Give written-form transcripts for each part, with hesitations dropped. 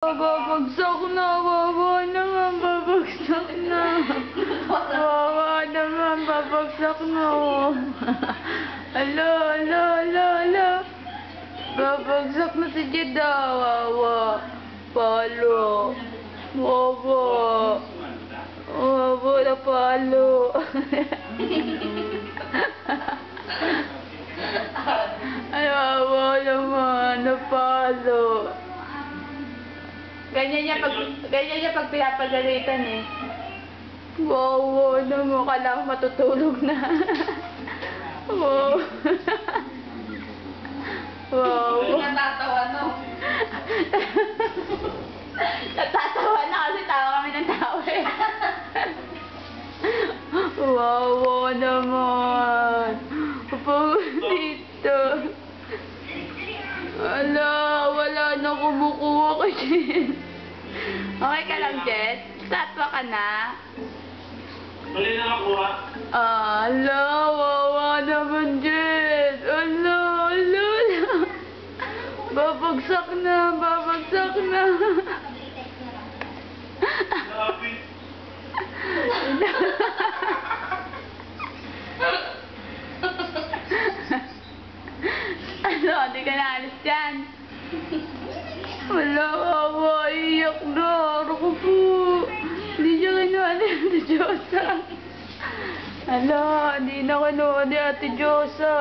Babagsak na, wawa naman, babagsak na. Wawa naman, babagsak na. Ala, ala, ala, ala. Babagsak na si Jeda, wawa. Palo. Wawa. Wawa na palo. Ay, wawa naman, napalo. Ganyan niya pag pinapagalitan eh. Wow, ano mo, kala ko matutulog na. Wow. Wow. Natatawa, no? Natatawa na kasi tawa kami ng tawa eh. Wow, naman. Kapag dito. Wala na kumukuha ka, Jen. Okay ka lang, Jen? Statwa ka na? Mali na nakuha. Ala, wawa naman, Jen. Ala. Babagsak na, babagsak na. Lapit. Ano, di ka naalis dyan. Wala, wawa, iyak na. Ako po. Hindi siya kinuha ni Ate Diyosa. Ala, hindi na kinuha ni Ate Diyosa.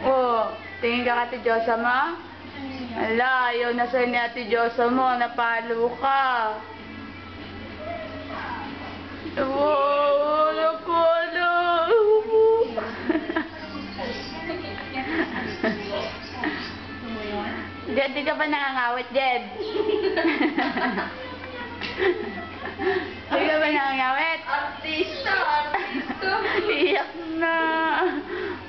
Oh, tingin ka Ate Diyosa mo? Ala, ayaw na sa'yo ni Ate Diyosa mo. Napalo ka. Wow, napalo. Jed, di ka ba nangangawit, Jed? Di ka ba nangangawit? Artista! Iyak na.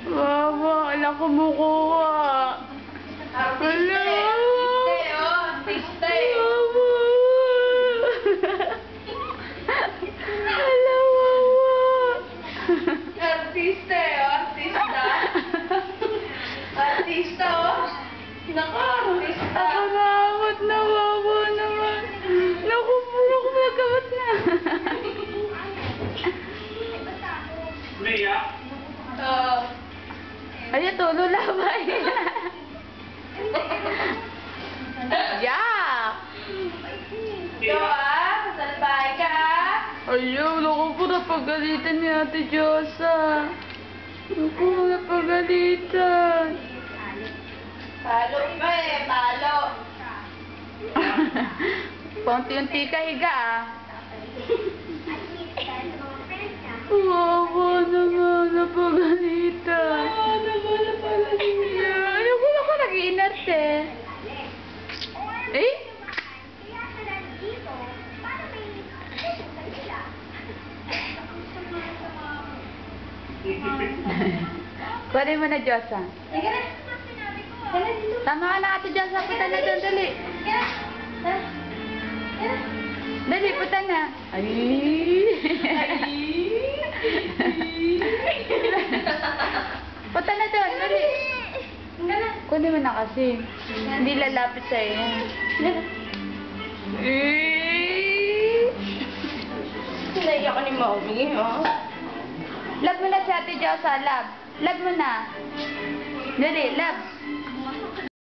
Wawa, wala kumukuha. Artista eh! Artista eh! Wawa. Wala, wawa. Artista eh! Artista! Artista oh! Naka, artista! Nakakawat na, wawa naman. Naku, puro ko nagkawat na. Mia? Ay, tulo labay. Yak! Ikaw ah! Masalbay ka ah! Ayaw, naku po napagalitan ni Ate Diyosa. Naku, napagalitan. Palo pa eh! Palo! Paunti-unti ka higa ah. Wawa naman, napagalitan. Oh, nawala pala niya! Ano ko ako nag-iinarte? Eh? Kunin mo na, Diyosa. Sige na! Tara dito! Tama ka na, Ate Diyosa. Punta na doon, dali. Tara! Tara! Tara! Dali, punta na. Ay! Punta na doon, dali. Tara! Kunin mo na kasi. Hindi lalapit sa'yo. Naiyak ko ni Mommy, oh. Love mo na si Ate Diyosa, love. Love mo na. Dali, love.